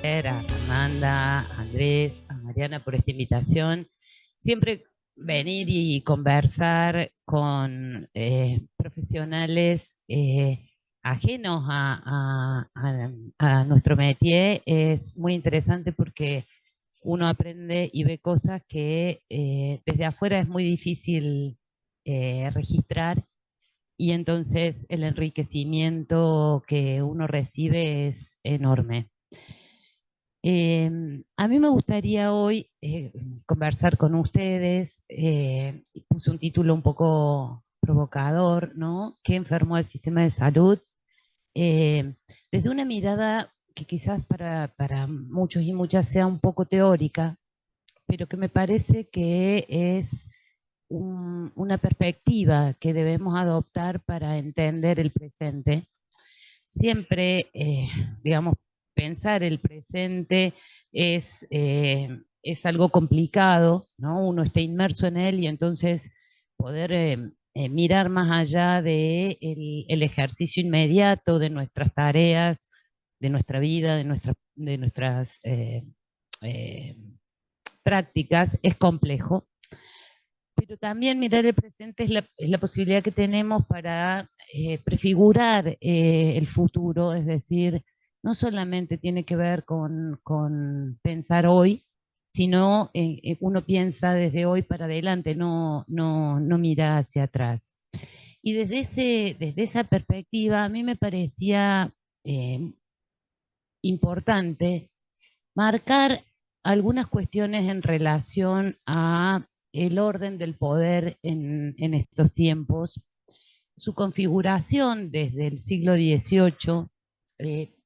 agradecer a Fernanda, a Andrés, a Mariana por esta invitación. Siempre venir y conversar con profesionales ajenos a nuestro métier es muy interesante porque uno aprende y ve cosas que desde afuera es muy difícil registrar, y entonces el enriquecimiento que uno recibe es enorme. A mí me gustaría hoy conversar con ustedes, y puse un título un poco provocador, ¿no? ¿Qué enfermó al sistema de salud? Eh, Desde una mirada que quizás para muchos y muchas sea un poco teórica, pero que me parece que es una perspectiva que debemos adoptar para entender el presente. Siempre, digamos, pensar el presente es algo complicado, ¿no? Uno está inmerso en él y entonces poder mirar más allá de el ejercicio inmediato de nuestras tareas, de nuestra vida, de nuestras eh, prácticas, es complejo. Pero también mirar el presente es la posibilidad que tenemos para prefigurar el futuro, es decir, no solamente tiene que ver con pensar hoy, sino uno piensa desde hoy para adelante, no mira hacia atrás. Y desde esa perspectiva, a mí me parecía eh, importante marcar algunas cuestiones en relación a el orden del poder en estos tiempos, su configuración desde el siglo XVIII.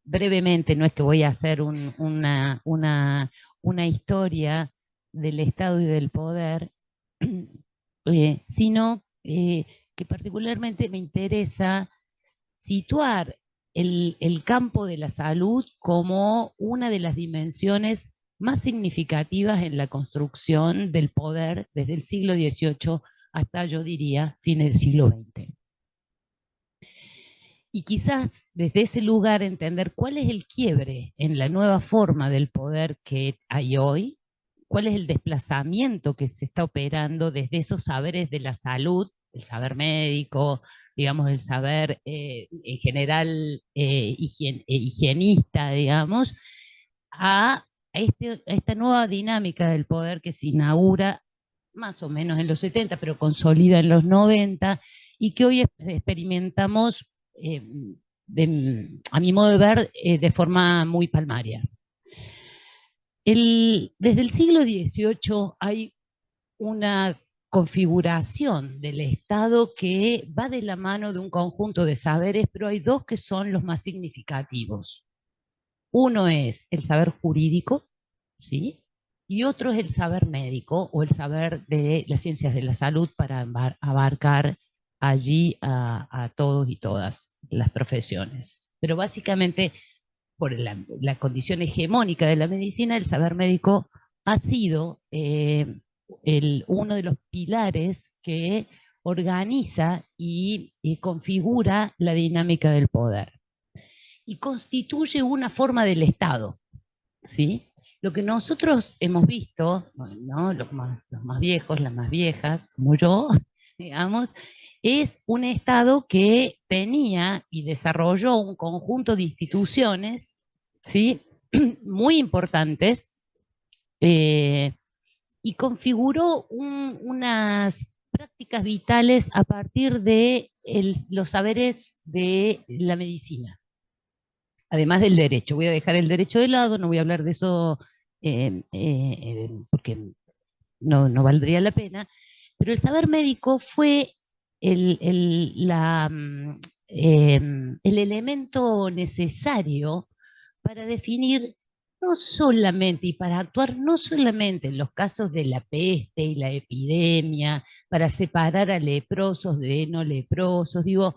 Brevemente, no es que voy a hacer una historia del Estado y del poder, sino que particularmente me interesa situar el campo de la salud como una de las dimensiones más significativas en la construcción del poder desde el siglo XVIII hasta, yo diría, fin del siglo XX. Y quizás desde ese lugar entender cuál es el quiebre en la nueva forma del poder que hay hoy, cuál es el desplazamiento que se está operando desde esos saberes de la salud, el saber médico, digamos, el saber en general higienista, digamos, a esta nueva dinámica del poder que se inaugura más o menos en los 70, pero consolida en los 90, y que hoy experimentamos, eh, a mi modo de ver, de forma muy palmaria. Desde el siglo XVIII hay una configuración del Estado que va de la mano de un conjunto de saberes, pero hay dos que son los más significativos. Uno es el saber jurídico, ¿sí? Y otro es el saber médico o el saber de las ciencias de la salud para abarcar allí a todos y todas las profesiones. Pero básicamente, por la condición hegemónica de la medicina, el saber médico ha sido uno de los pilares que organiza y configura la dinámica del poder y constituye una forma del Estado, ¿sí? Lo que nosotros hemos visto, ¿no? Los más viejos, las más viejas, como yo, digamos, es un Estado que tenía y desarrolló un conjunto de instituciones, ¿sí? Muy importantes, eh, y configuró unas prácticas vitales a partir de los saberes de la medicina, además del derecho. Voy a dejar el derecho de lado, no voy a hablar de eso porque no valdría la pena, pero el saber médico fue el elemento necesario para definir no solamente y para actuar no solamente en los casos de la peste y la epidemia, para separar a leprosos de no leprosos, digo,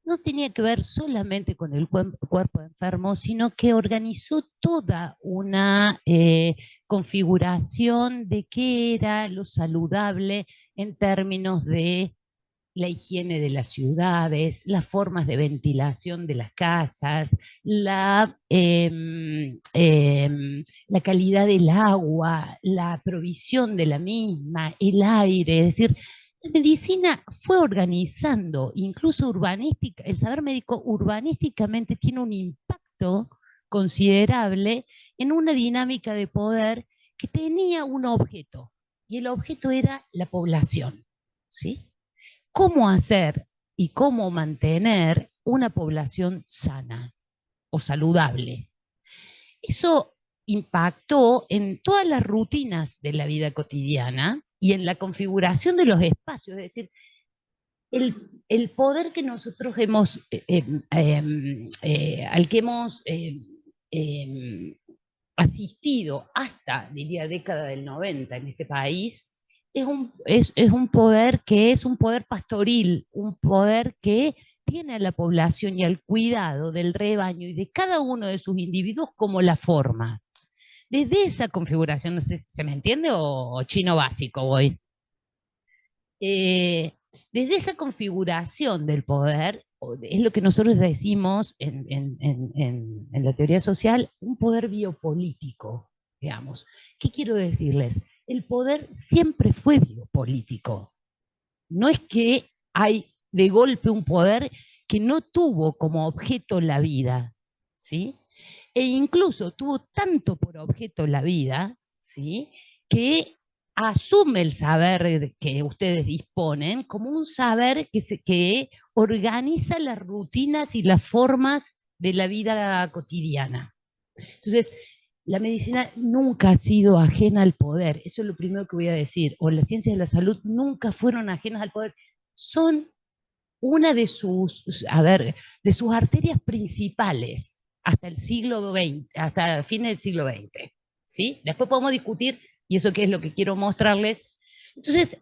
no tenía que ver solamente con el cuerpo enfermo, sino que organizó toda una configuración de qué era lo saludable en términos de la higiene de las ciudades, las formas de ventilación de las casas, la calidad del agua, la provisión de la misma, el aire, es decir, la medicina fue organizando, incluso urbanística, el saber médico urbanísticamente tiene un impacto considerable en una dinámica de poder que tenía un objeto, y el objeto era la población, ¿sí? ¿Cómo hacer y cómo mantener una población sana o saludable? Eso impactó en todas las rutinas de la vida cotidiana y en la configuración de los espacios, es decir, el poder que nosotros hemos, al que hemos asistido hasta, diría, década del 90 en este país, es un poder que es un poder pastoril, un poder que tiene a la población y al cuidado del rebaño y de cada uno de sus individuos como la forma. Desde esa configuración, no sé si se me entiende o chino básico voy. Eh, Desde esa configuración del poder, es lo que nosotros decimos en la teoría social, un poder biopolítico, digamos. ¿Qué quiero decirles? El poder siempre fue biopolítico. No es que hay de golpe un poder que no tuvo como objeto la vida, ¿sí? E incluso tuvo tanto por objeto la vida, ¿sí? Que asume el saber que ustedes disponen como un saber que organiza las rutinas y las formas de la vida cotidiana. Entonces, la medicina nunca ha sido ajena al poder, eso es lo primero que voy a decir, o las ciencias de la salud nunca fueron ajenas al poder, son una de sus, a ver, de sus arterias principales hasta el siglo XX, hasta fines del siglo XX, ¿sí? Después podemos discutir, y eso que es lo que quiero mostrarles. Entonces,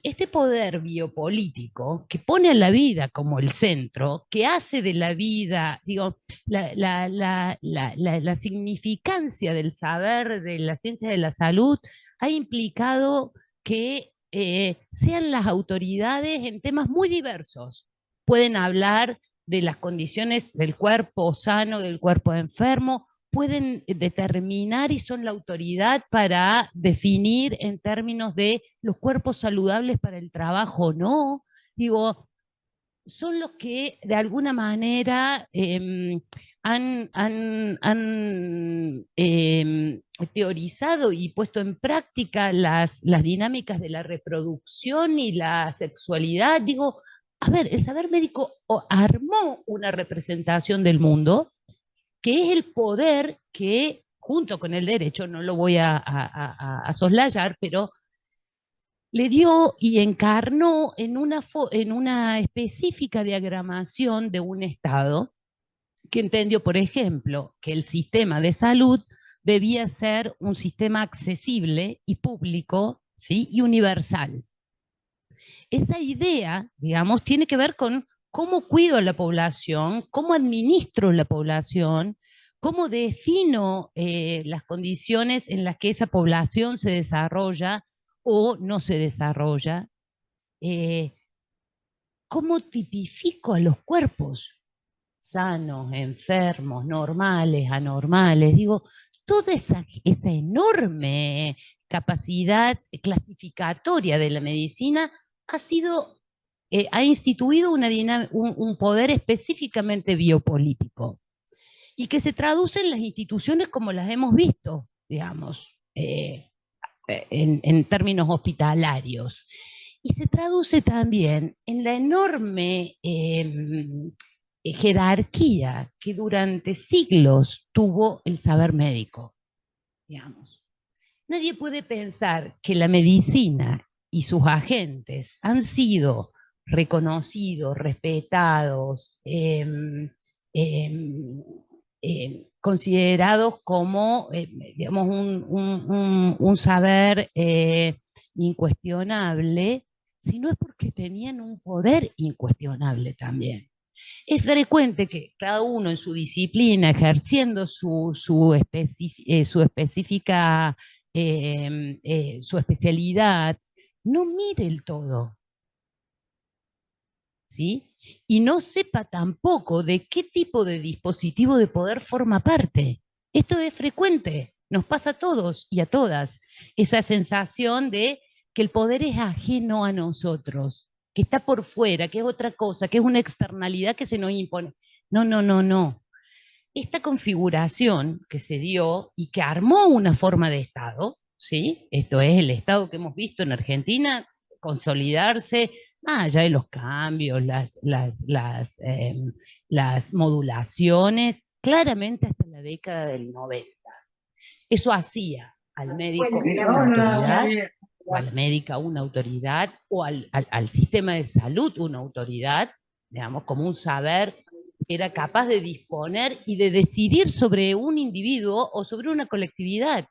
este poder biopolítico que pone a la vida como el centro, que hace de la vida, digo, la significancia del saber de la ciencia de la salud ha implicado que sean las autoridades en temas muy diversos. Pueden hablar de las condiciones del cuerpo sano, del cuerpo enfermo, pueden determinar y son la autoridad para definir en términos de los cuerpos saludables para el trabajo o no. Digo, son los que de alguna manera han teorizado y puesto en práctica las dinámicas de la reproducción y la sexualidad. Digo, a ver, el saber médico armó una representación del mundo que es el poder que, junto con el derecho, no lo voy a soslayar, pero le dio y encarnó en una específica diagramación de un Estado que entendió, por ejemplo, que el sistema de salud debía ser un sistema accesible y público, ¿sí? Y universal. Esa idea, digamos, tiene que ver con cómo cuido a la población, cómo administro la población, cómo defino las condiciones en las que esa población se desarrolla o no se desarrolla, eh, cómo tipifico a los cuerpos sanos, enfermos, normales, anormales. Digo, toda esa enorme capacidad clasificatoria de la medicina ha sido, ha instituido un poder específicamente biopolítico y que se traduce en las instituciones como las hemos visto, digamos, en términos hospitalarios. Y se traduce también en la enorme jerarquía que durante siglos tuvo el saber médico, digamos. Nadie puede pensar que la medicina y sus agentes han sido reconocidos, respetados, considerados como, digamos, un saber incuestionable, sino es porque tenían un poder incuestionable también. Es frecuente que cada uno en su disciplina, ejerciendo su específica, su especialidad, no mire el todo. ¿sí? Y no sepa tampoco de qué tipo de dispositivo de poder forma parte. Esto es frecuente, nos pasa a todos y a todas, esa sensación de que el poder es ajeno a nosotros, que está por fuera, que es otra cosa, que es una externalidad que se nos impone. No, no, no, no. Esta configuración que se dio y que armó una forma de Estado, ¿sí? Esto es el Estado que hemos visto en Argentina consolidarse, más allá de los cambios, las modulaciones, claramente hasta la década del 90. Eso hacía al médico una autoridad, o a la médica una autoridad, o al sistema de salud una autoridad, digamos, como un saber que era capaz de disponer y de decidir sobre un individuo o sobre una colectividad.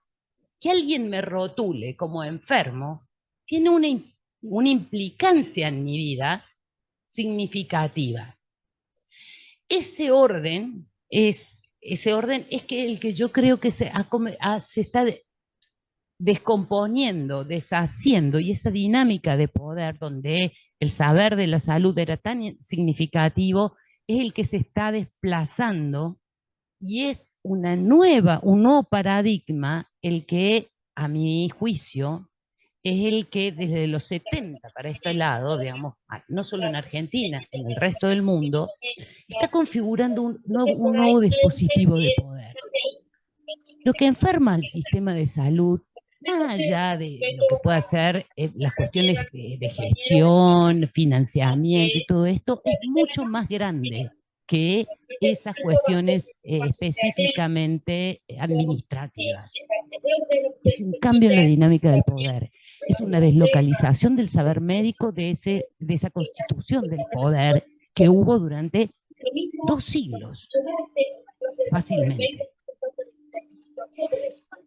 Que alguien me rotule como enfermo tiene una implicancia en mi vida significativa. Ese orden es que el que yo creo que se está descomponiendo, deshaciendo, y esa dinámica de poder donde el saber de la salud era tan significativo, es el que se está desplazando y es un nuevo paradigma el que, a mi juicio, es el que desde los 70 para este lado, digamos, no solo en Argentina, en el resto del mundo, está configurando un nuevo dispositivo de poder. Lo que enferma al sistema de salud, más allá de lo que pueda ser las cuestiones de gestión, financiamiento y todo esto, es mucho más grande que esas cuestiones específicamente administrativas. Es un cambio en la dinámica del poder, es una deslocalización del saber médico de esa constitución del poder que hubo durante 2 siglos, fácilmente.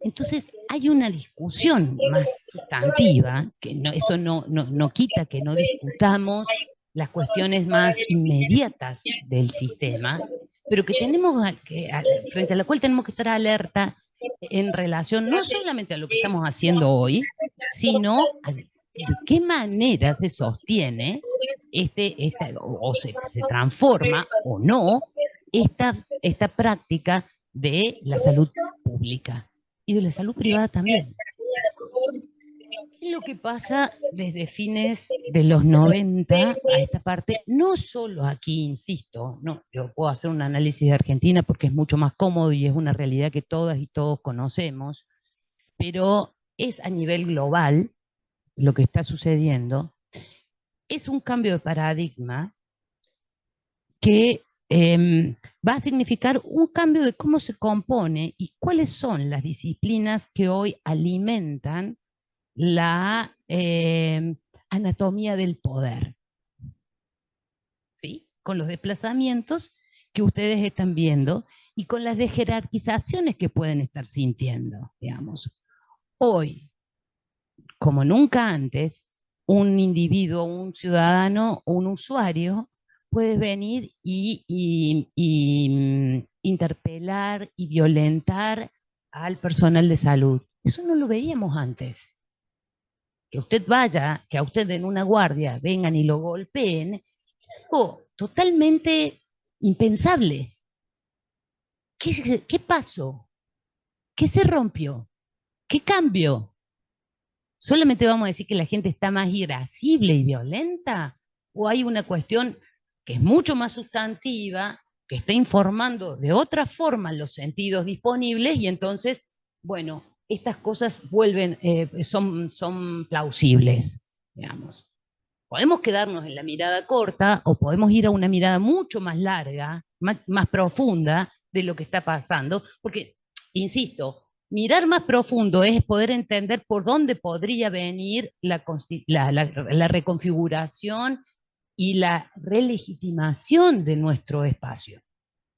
Entonces hay una discusión más sustantiva, que eso no quita que no discutamos las cuestiones más inmediatas del sistema, pero que frente a la cual tenemos que estar alerta en relación no solamente a lo que estamos haciendo hoy, sino a de qué manera se sostiene o se transforma o no esta práctica de la salud pública y de la salud privada también. Es lo que pasa desde fines de los 90 a esta parte, no solo aquí, insisto, no, yo puedo hacer un análisis de Argentina porque es mucho más cómodo y es una realidad que todas y todos conocemos, pero es a nivel global lo que está sucediendo. Es un cambio de paradigma que va a significar un cambio de cómo se compone y cuáles son las disciplinas que hoy alimentan la anatomía del poder, ¿sí? Con los desplazamientos que ustedes están viendo y con las desjerarquizaciones que pueden estar sintiendo, digamos. Hoy, como nunca antes, un individuo, un ciudadano o un usuario puede venir y interpelar y violentar al personal de salud. Eso no lo veíamos antes. Que usted vaya, que a usted en una guardia vengan y lo golpeen, es algo totalmente impensable. ¿Qué pasó? ¿Qué se rompió? ¿Qué cambió? ¿Solamente vamos a decir que la gente está más irascible y violenta? ¿O hay una cuestión que es mucho más sustantiva, que está informando de otra forma los sentidos disponibles y entonces, bueno, estas cosas son plausibles, digamos? Podemos quedarnos en la mirada corta o podemos ir a una mirada mucho más larga, más profunda de lo que está pasando, porque, insisto, mirar más profundo es poder entender por dónde podría venir la reconfiguración y la relegitimación de nuestro espacio.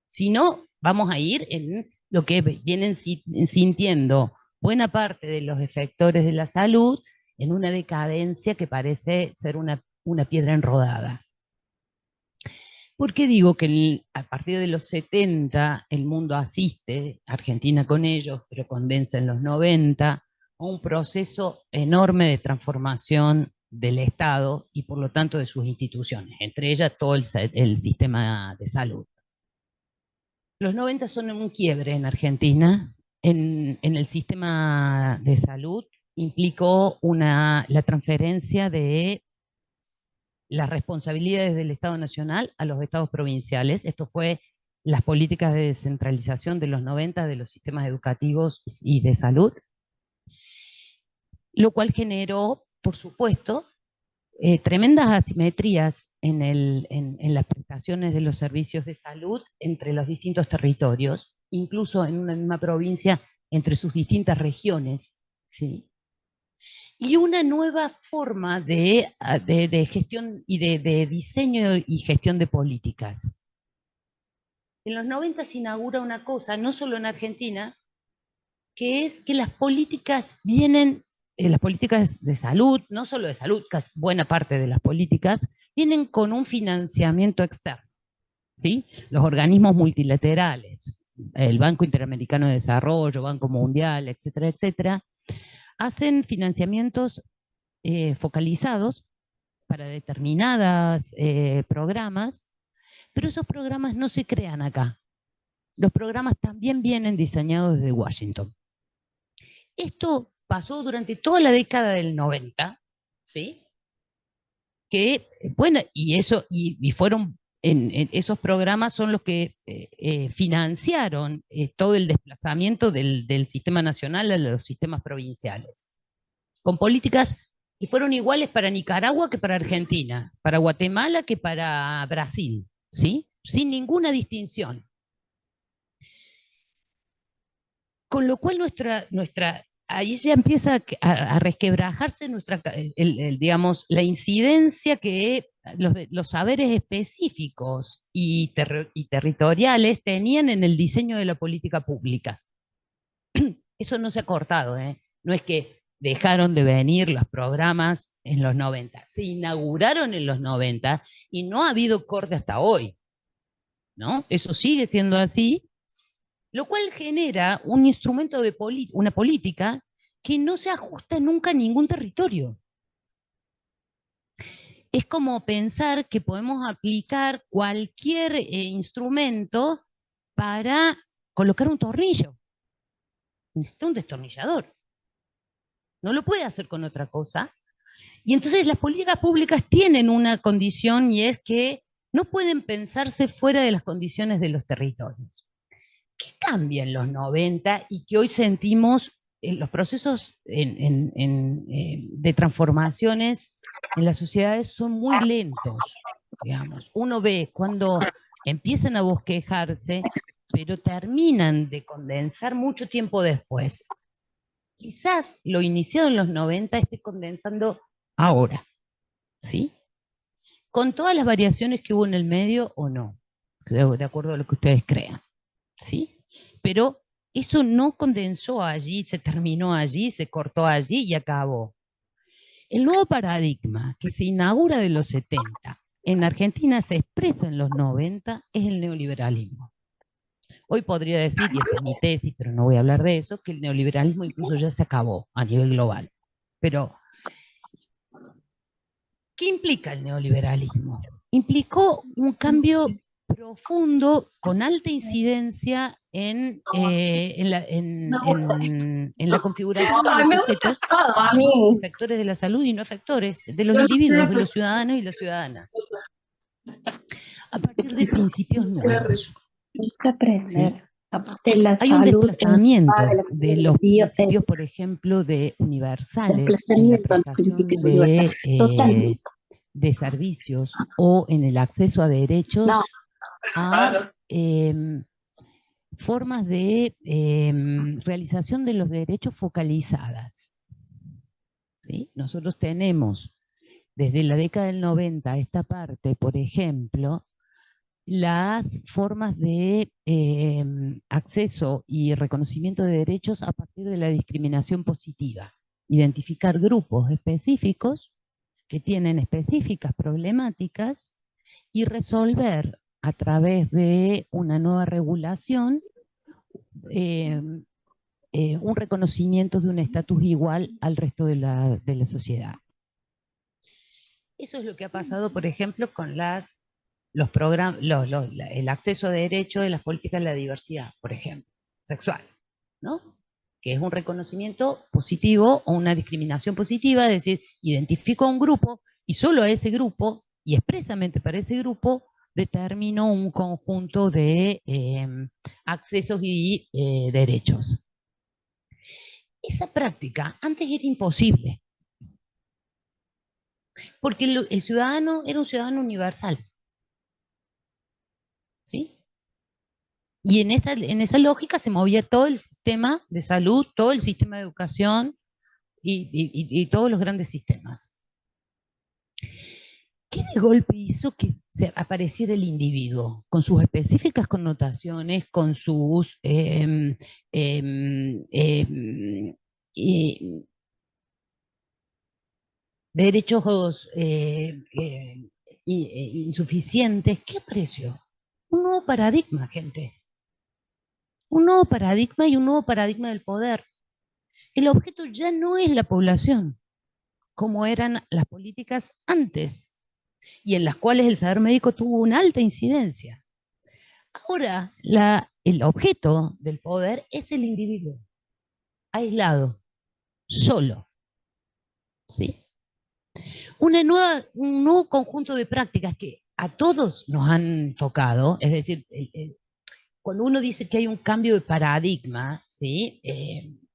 Si no, vamos a ir en lo que vienen sintiendo buena parte de los efectores de la salud, en una decadencia que parece ser una piedra enrodada. ¿Por qué digo que a partir de los 70 el mundo asiste, Argentina con ellos, pero condensa en los 90, a un proceso enorme de transformación del Estado y por lo tanto de sus instituciones, entre ellas todo el sistema de salud. Los 90 son un quiebre en Argentina. En el sistema de salud implicó la transferencia de las responsabilidades del Estado Nacional a los estados provinciales. Esto fue las políticas de descentralización de los 90 de los sistemas educativos y de salud, lo cual generó, por supuesto, tremendas asimetrías en las prestaciones de los servicios de salud entre los distintos territorios, incluso en una misma provincia, entre sus distintas regiones, ¿sí? Y una nueva forma de gestión y de diseño y gestión de políticas. En los 90 se inaugura una cosa, no solo en Argentina, que es que las políticas vienen, las políticas de salud, no solo de salud, casi buena parte de las políticas, vienen con un financiamiento externo, ¿sí? Los organismos multilaterales, el Banco Interamericano de Desarrollo, Banco Mundial, etcétera, etcétera, hacen financiamientos focalizados para determinados programas, pero esos programas no se crean acá. Los programas también vienen diseñados desde Washington. Esto pasó durante toda la década del 90, ¿sí? Que, bueno, y fueron, esos programas son los que financiaron todo el desplazamiento del sistema nacional a los sistemas provinciales, con políticas que fueron iguales para Nicaragua que para Argentina, para Guatemala que para Brasil, ¿sí? Sin ninguna distinción. Con lo cual ahí ya empieza a resquebrajarse digamos, la incidencia que los saberes específicos y territoriales tenían en el diseño de la política pública. Eso no se ha cortado, ¿eh? No es que dejaron de venir los programas en los 90, se inauguraron en los 90 y no ha habido corte hasta hoy, ¿no? Eso sigue siendo así, lo cual genera un instrumento de una política que no se ajusta nunca a ningún territorio. Es como pensar que podemos aplicar cualquier instrumento para colocar un tornillo. Necesita un destornillador. No lo puede hacer con otra cosa. Y entonces las políticas públicas tienen una condición y es que no pueden pensarse fuera de las condiciones de los territorios. ¿Qué cambia en los 90 y que hoy sentimos en los procesos de transformaciones en las sociedades son muy lentos, digamos? Uno ve cuando empiezan a bosquejarse, pero terminan de condensar mucho tiempo después. Quizás lo iniciado en los 90 esté condensando ahora, ¿sí? Con todas las variaciones que hubo en el medio o no, de acuerdo a lo que ustedes crean, ¿sí? Pero eso no condensó allí, se terminó allí, se cortó allí y acabó. El nuevo paradigma que se inaugura de los 70, en Argentina se expresa en los 90, es el neoliberalismo. Hoy podría decir, y esta es mi tesis, pero no voy a hablar de eso, que el neoliberalismo incluso ya se acabó a nivel global. Pero, ¿qué implica el neoliberalismo? Implicó un cambio profundo con alta incidencia en la configuración de los sujetos, efectores de la salud y no efectores, de los individuos, de los ciudadanos y las ciudadanas, a partir de principios nuevos. ¿Sí? Hay un desplazamiento de los principios, por ejemplo, de universales en la prestación de servicios o en el acceso a derechos a formas de realización de los derechos focalizadas. ¿Sí? Nosotros tenemos desde la década del 90 esta parte, por ejemplo, las formas de acceso y reconocimiento de derechos a partir de la discriminación positiva. Identificar grupos específicos que tienen específicas problemáticas y resolver a través de una nueva regulación un reconocimiento de un estatus igual al resto de la sociedad. Eso es lo que ha pasado, por ejemplo, con los programas, el acceso a derechos de las políticas de la diversidad, por ejemplo, sexual, ¿no? Que es un reconocimiento positivo o una discriminación positiva, es decir, identifico a un grupo y solo a ese grupo, y expresamente para ese grupo, determino un conjunto de accesos y derechos. Esa práctica antes era imposible, porque el ciudadano era un ciudadano universal, ¿sí? Y en esa lógica se movía todo el sistema de salud, todo el sistema de educación y todos los grandes sistemas. ¿Qué de golpe hizo que apareciera el individuo, con sus específicas connotaciones, con sus derechos insuficientes? ¿Qué apareció? Un nuevo paradigma, gente. Un nuevo paradigma y un nuevo paradigma del poder. El objeto ya no es la población, como eran las políticas antes, y en las cuales el saber médico tuvo una alta incidencia. Ahora, el objeto del poder es el individuo, aislado, solo. ¿Sí? Un nuevo conjunto de prácticas que a todos nos han tocado, es decir, cuando uno dice que hay un cambio de paradigma, ¿sí?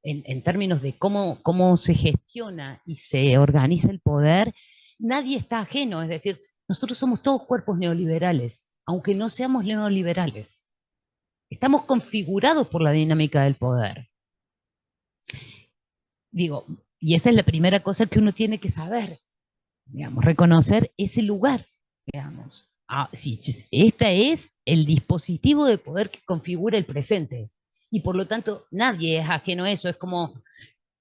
En términos de cómo se gestiona y se organiza el poder, nadie está ajeno, es decir, nosotros somos todos cuerpos neoliberales, aunque no seamos neoliberales. Estamos configurados por la dinámica del poder. Digo, y esa es la primera cosa que uno tiene que saber, digamos, reconocer ese lugar, digamos. Sí, este es el dispositivo de poder que configura el presente. Y por lo tanto, nadie es ajeno a eso, es como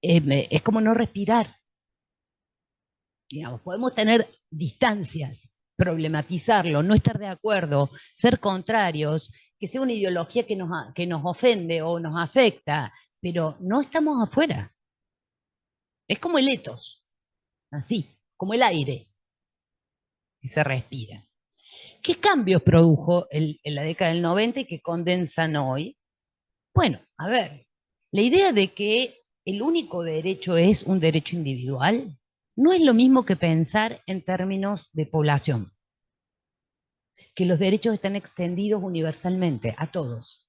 no respirar. Digamos, podemos tener distancias, problematizarlo, no estar de acuerdo, ser contrarios, que sea una ideología que nos ofende o nos afecta, pero no estamos afuera. Es como el etos, así, como el aire que se respira. ¿Qué cambios produjo en la década del 90 y que condensan hoy? Bueno, a ver, la idea de que el único derecho es un derecho individual no es lo mismo que pensar en términos de población, que los derechos están extendidos universalmente a todos.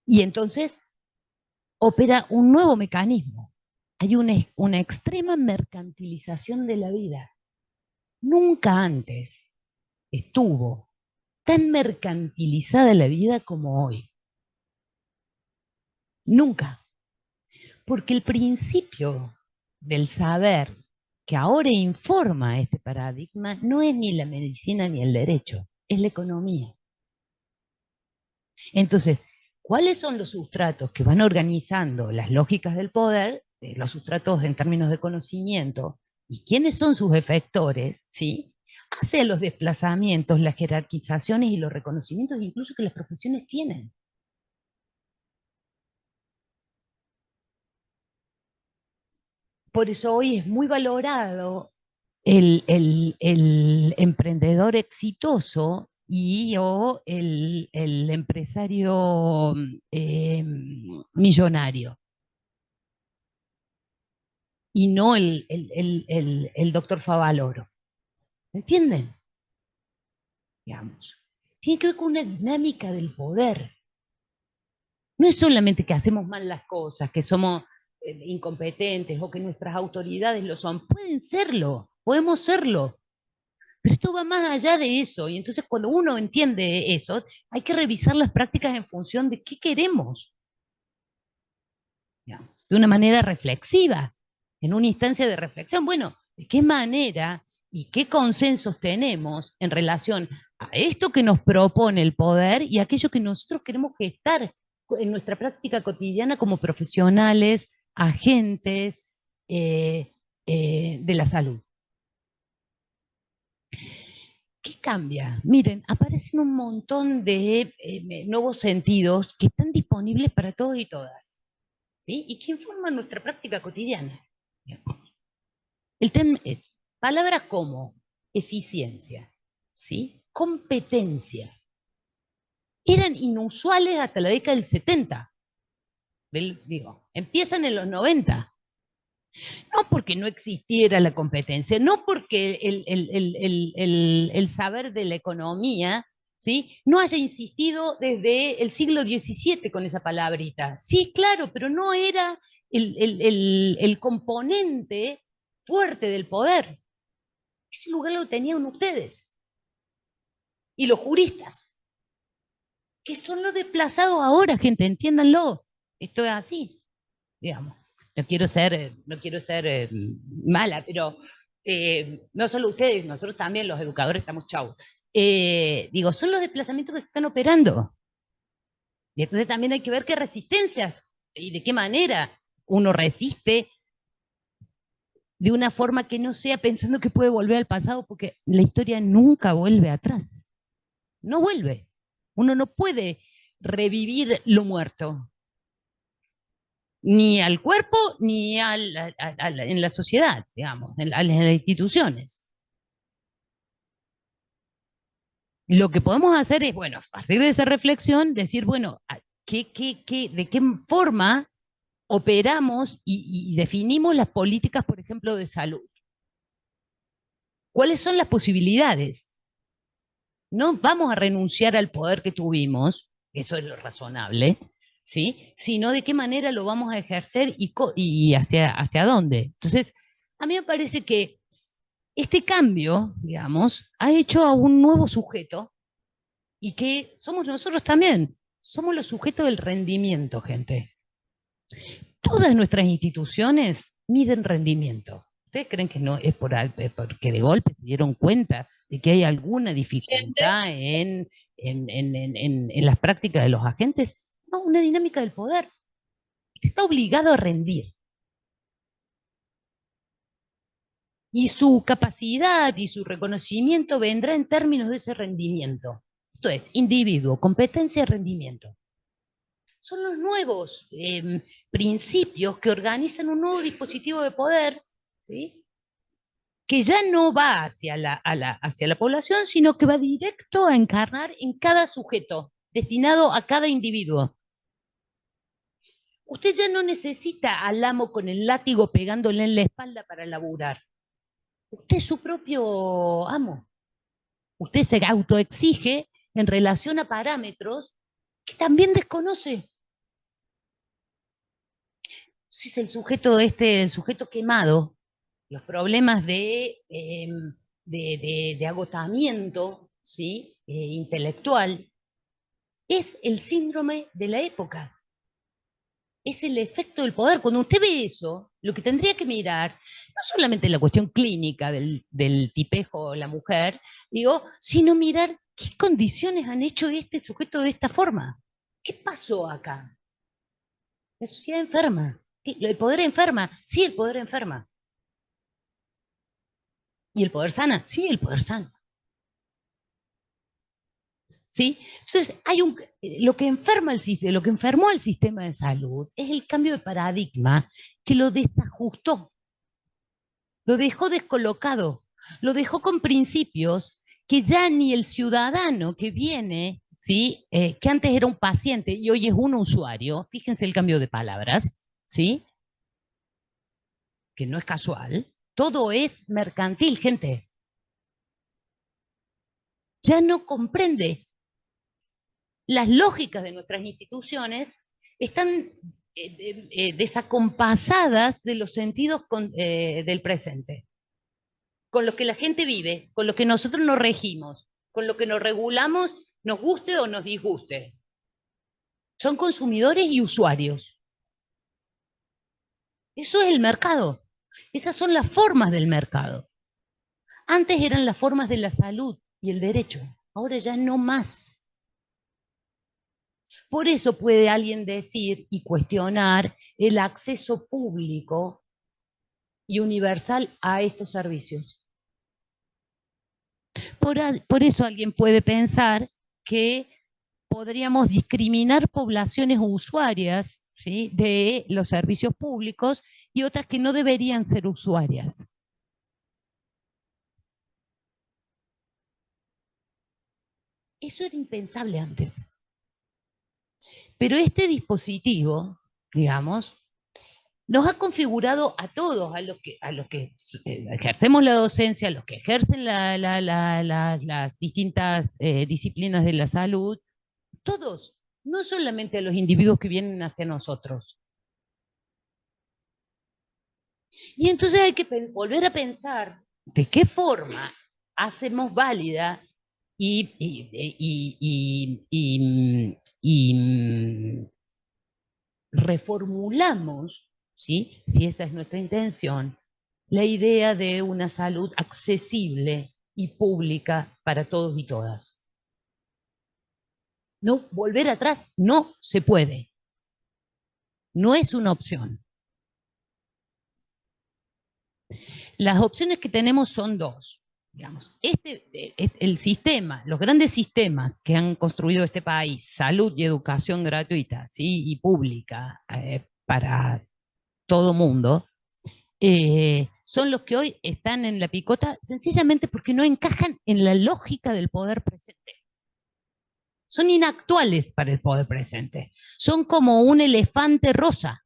Y entonces opera un nuevo mecanismo. Hay una extrema mercantilización de la vida. Nunca antes estuvo tan mercantilizada la vida como hoy. Nunca. Porque el principio del saber que ahora informa este paradigma no es ni la medicina ni el derecho, es la economía. Entonces, ¿cuáles son los sustratos que van organizando las lógicas del poder, los sustratos en términos de conocimiento, y quiénes son sus efectores, ¿sí? Hacia los desplazamientos, las jerarquizaciones y los reconocimientos incluso que las profesiones tienen. Por eso hoy es muy valorado el emprendedor exitoso y o el empresario millonario, y no el doctor Favaloro. ¿Entienden? Digamos. Tiene que ver con una dinámica del poder. No es solamente que hacemos mal las cosas, que somos incompetentes o que nuestras autoridades lo son. Pueden serlo, podemos serlo. Pero esto va más allá de eso. Y entonces cuando uno entiende eso, hay que revisar las prácticas en función de qué queremos. Digamos, de una manera reflexiva, en una instancia de reflexión. Bueno, ¿de qué manera y qué consensos tenemos en relación a esto que nos propone el poder y aquello que nosotros queremos gestar en nuestra práctica cotidiana como profesionales, agentes de la salud? ¿Qué cambia? Miren, aparecen un montón de nuevos sentidos que están disponibles para todos y todas, ¿sí? Y que informan nuestra práctica cotidiana. Palabras como eficiencia, ¿sí? Competencia, eran inusuales hasta la década del 70. Empiezan en los 90. No porque no existiera la competencia, no porque el saber de la economía, ¿sí?, no haya insistido desde el siglo XVII con esa palabrita. Sí, claro, pero no era el componente fuerte del poder. Ese lugar lo tenían ustedes y los juristas, que son los desplazados ahora, gente, entiéndanlo. Esto es así, digamos. No quiero ser mala, pero no solo ustedes, nosotros también, los educadores, estamos chavos. Digo, son los desplazamientos que se están operando. Y entonces también hay que ver qué resistencias y de qué manera uno resiste de una forma que no sea pensando que puede volver al pasado, porque la historia nunca vuelve atrás. No vuelve. Uno no puede revivir lo muerto, ni al cuerpo, ni en la sociedad, digamos, en las instituciones. Lo que podemos hacer es, bueno, a partir de esa reflexión, decir, bueno, ¿de qué forma operamos y definimos las políticas, por ejemplo, de salud? ¿Cuáles son las posibilidades? No vamos a renunciar al poder que tuvimos, eso es lo razonable, ¿sí? Sino de qué manera lo vamos a ejercer y hacia dónde. Entonces, a mí me parece que este cambio, digamos, ha hecho a un nuevo sujeto y que somos nosotros también. Somos los sujetos del rendimiento, gente. Todas nuestras instituciones miden rendimiento. ¿Ustedes creen que no es porque de golpe se dieron cuenta de que hay alguna dificultad en las prácticas de los agentes? No, una dinámica del poder. Está obligado a rendir. Y su capacidad y su reconocimiento vendrá en términos de ese rendimiento. Esto es, individuo, competencia, rendimiento. Son los nuevos principios que organizan un nuevo dispositivo de poder, ¿sí?, que ya no va hacia la población, sino que va directo a encarnar en cada sujeto, destinado a cada individuo. Usted ya no necesita al amo con el látigo pegándole en la espalda para laburar. Usted es su propio amo. Usted se autoexige en relación a parámetros que también desconoce. Si es el sujeto quemado, los problemas de agotamiento, ¿sí?, intelectual, es el síndrome de la época. Es el efecto del poder. Cuando usted ve eso, lo que tendría que mirar, no solamente la cuestión clínica del tipejo o la mujer, digo, sino mirar qué condiciones han hecho este sujeto de esta forma. ¿Qué pasó acá? La sociedad enferma. ¿El poder enferma? Sí, el poder enferma. ¿Y el poder sana? Sí, el poder sana. ¿Sí? Entonces, lo que lo que enfermó al sistema de salud es el cambio de paradigma que lo desajustó, lo dejó descolocado, lo dejó con principios que ya ni el ciudadano que viene, ¿sí?, que antes era un paciente y hoy es un usuario, fíjense el cambio de palabras, ¿sí?, que no es casual, todo es mercantil, gente. Ya no comprende. Las lógicas de nuestras instituciones están desacompasadas de los sentidos del presente, con los que la gente vive, con los que nosotros nos regimos, con lo que nos regulamos, nos guste o nos disguste. Son consumidores y usuarios. Eso es el mercado. Esas son las formas del mercado. Antes eran las formas de la salud y el derecho, ahora ya no más. Por eso puede alguien decir y cuestionar el acceso público y universal a estos servicios. Por eso alguien puede pensar que podríamos discriminar poblaciones usuarias, ¿sí?, de los servicios públicos y otras que no deberían ser usuarias. Eso era impensable antes. Pero este dispositivo, digamos, nos ha configurado a todos, a los que ejercemos la docencia, a los que ejercen las distintas disciplinas de la salud, todos, no solamente a los individuos que vienen hacia nosotros. Y entonces hay que volver a pensar de qué forma hacemos válida y reformulamos, ¿sí? Si esa es nuestra intención, la idea de una salud accesible y pública para todos y todas. No, volver atrás no se puede. No es una opción. Las opciones que tenemos son dos. Digamos, el sistema, los grandes sistemas que han construido este país, salud y educación gratuita, ¿sí? Y pública para todo mundo, son los que hoy están en la picota sencillamente porque no encajan en la lógica del poder presente. Son inactuales para el poder presente. Son como un elefante rosa.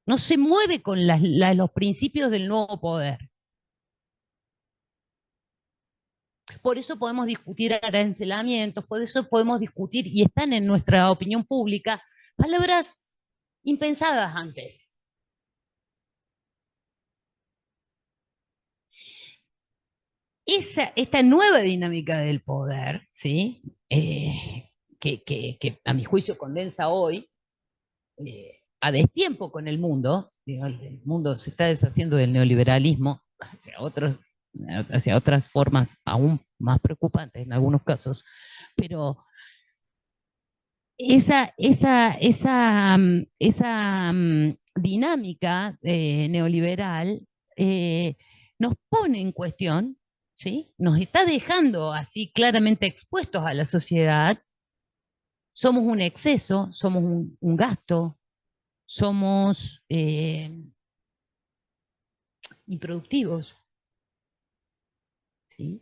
No se mueve con los principios del nuevo poder. Por eso podemos discutir arancelamientos, por eso podemos discutir, y están en nuestra opinión pública, palabras impensadas antes. Esta nueva dinámica del poder, ¿sí? Que a mi juicio condensa hoy a destiempo con el mundo, digo, el mundo se está deshaciendo del neoliberalismo hacia otras formas aún más preocupantes en algunos casos, pero esa dinámica neoliberal nos pone en cuestión, ¿sí? Nos está dejando así claramente expuestos a la sociedad. Somos un exceso, somos un gasto, somos improductivos, ¿sí?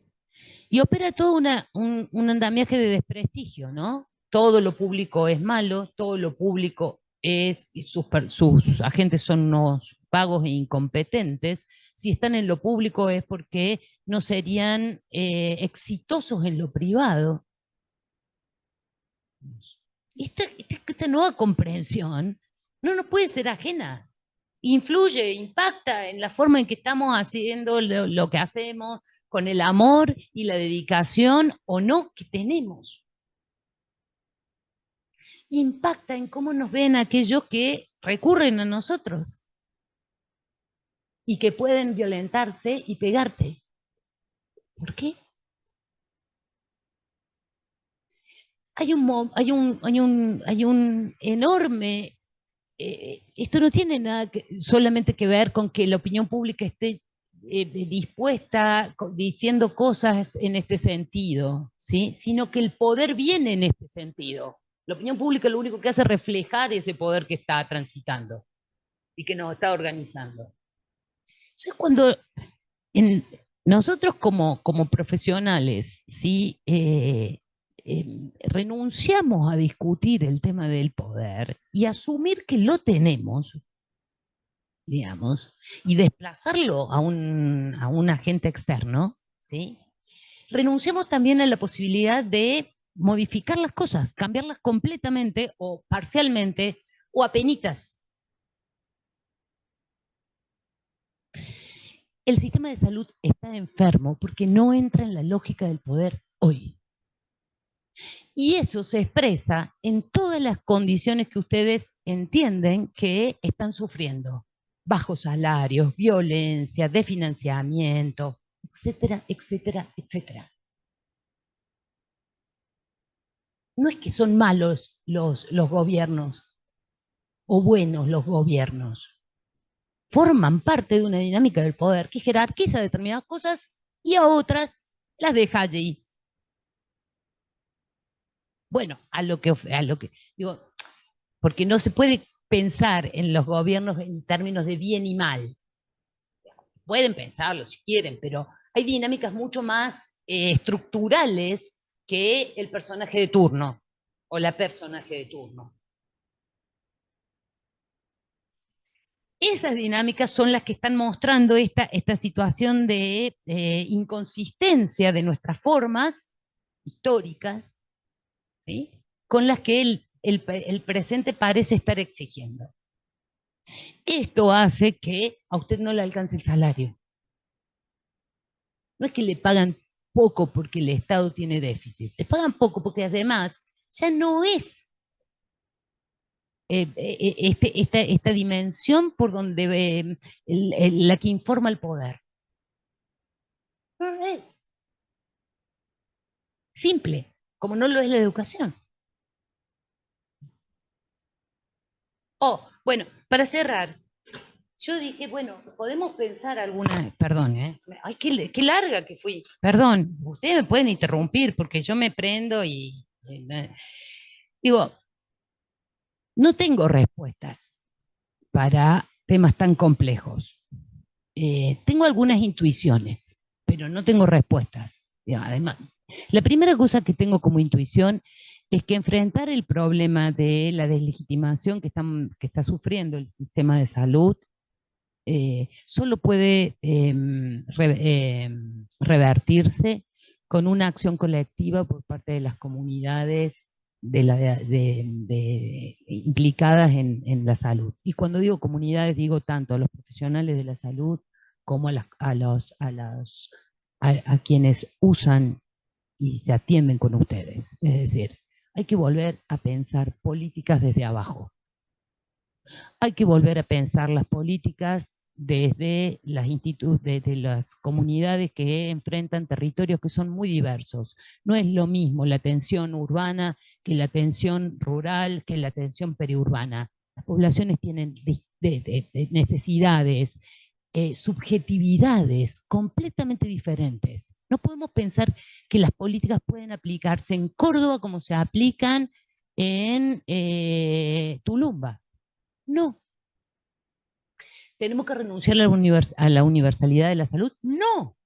Y opera todo un andamiaje de desprestigio, ¿no? Todo lo público es malo, todo lo público es, sus agentes son unos vagos e incompetentes. Si están en lo público es porque no serían exitosos en lo privado. Esta nueva comprensión no nos puede ser ajena. Influye, impacta en la forma en que estamos haciendo lo que hacemos, con el amor y la dedicación o no que tenemos. Impacta en cómo nos ven aquellos que recurren a nosotros y que pueden violentarse y pegarte. ¿Por qué? Hay un enorme... esto no tiene nada solamente que ver con que la opinión pública esté dispuesta, diciendo cosas en este sentido, ¿sí? Sino que el poder viene en este sentido. La opinión pública lo único que hace es reflejar ese poder que está transitando y que nos está organizando. Entonces, cuando nosotros como profesionales, ¿sí? Renunciamos a discutir el tema del poder y asumir que lo tenemos, digamos, y desplazarlo a un agente externo, ¿sí? Renunciamos también a la posibilidad de modificar las cosas, cambiarlas completamente o parcialmente o apenitas. El sistema de salud está enfermo porque no entra en la lógica del poder hoy. Y eso se expresa en todas las condiciones que ustedes entienden que están sufriendo. Bajos salarios, violencia, desfinanciamiento, etcétera, etcétera, etcétera. No es que son malos los gobiernos o buenos los gobiernos. Forman parte de una dinámica del poder que jerarquiza determinadas cosas y a otras las deja allí. Bueno, a lo que digo, porque no se puede pensar en los gobiernos en términos de bien y mal. Pueden pensarlo si quieren, pero hay dinámicas mucho más estructurales que el personaje de turno o la personaje de turno. Esas dinámicas son las que están mostrando esta situación de inconsistencia de nuestras formas históricas, ¿sí?, con las que el presente parece estar exigiendo. Esto hace que a usted no le alcance el salario. No es que le pagan poco porque el Estado tiene déficit, le pagan poco porque además ya no es esta dimensión por donde la que informa el poder. No es simple, como no lo es la educación. Oh, bueno, para cerrar, yo dije, bueno, podemos pensar alguna, perdón, ay, qué larga que fui, perdón, ustedes me pueden interrumpir porque yo me prendo y digo, no tengo respuestas para temas tan complejos. Tengo algunas intuiciones, pero no tengo respuestas. Además, la primera cosa que tengo como intuición es que enfrentar el problema de la deslegitimación que está sufriendo el sistema de salud solo puede revertirse con una acción colectiva por parte de las comunidades implicadas en la salud. Y cuando digo comunidades, digo tanto a los profesionales de la salud como a quienes usan y se atienden con ustedes. Es decir, hay que volver a pensar políticas desde abajo. Hay que volver a pensar las políticas desde desde las comunidades que enfrentan territorios que son muy diversos. No es lo mismo la atención urbana que la atención rural, que la atención periurbana. Las poblaciones tienen necesidades, subjetividades completamente diferentes. No podemos pensar que las políticas pueden aplicarse en Córdoba como se aplican en Tulumba. No. ¿Tenemos que renunciar a la universalidad de la salud? No.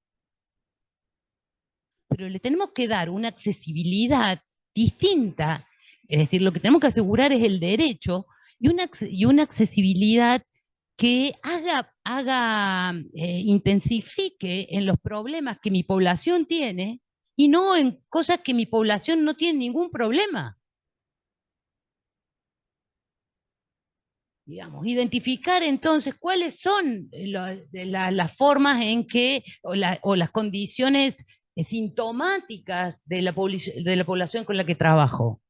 Pero le tenemos que dar una accesibilidad distinta. Es decir, lo que tenemos que asegurar es el derecho y una accesibilidad que intensifique en los problemas que mi población tiene y no en cosas que mi población no tiene ningún problema. Digamos, identificar entonces cuáles son las formas en que, o las condiciones sintomáticas de la población con la que trabajo.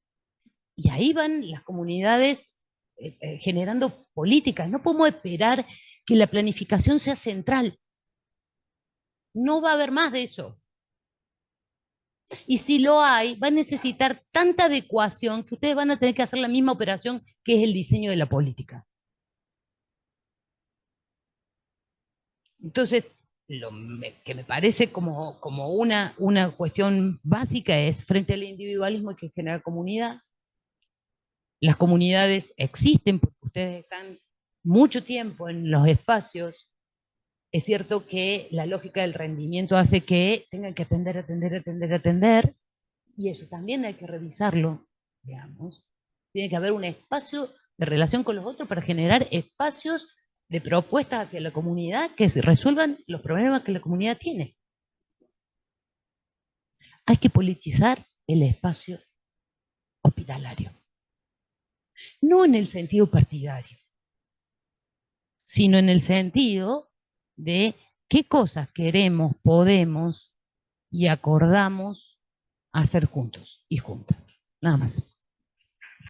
Y ahí van las comunidades generando políticas. No podemos esperar que la planificación sea central. No va a haber más de eso. Y si lo hay, va a necesitar tanta adecuación que ustedes van a tener que hacer la misma operación que es el diseño de la política. Entonces, lo que me parece como una cuestión básica es, frente al individualismo hay que generar comunidad. Las comunidades existen porque ustedes están mucho tiempo en los espacios. Es cierto que la lógica del rendimiento hace que tengan que atender, y eso también hay que revisarlo, digamos. Tiene que haber un espacio de relación con los otros para generar espacios de propuestas hacia la comunidad que se resuelvan los problemas que la comunidad tiene. Hay que politizar el espacio hospitalario. No en el sentido partidario, sino en el sentido de qué cosas queremos, podemos y acordamos hacer juntos y juntas. Nada más.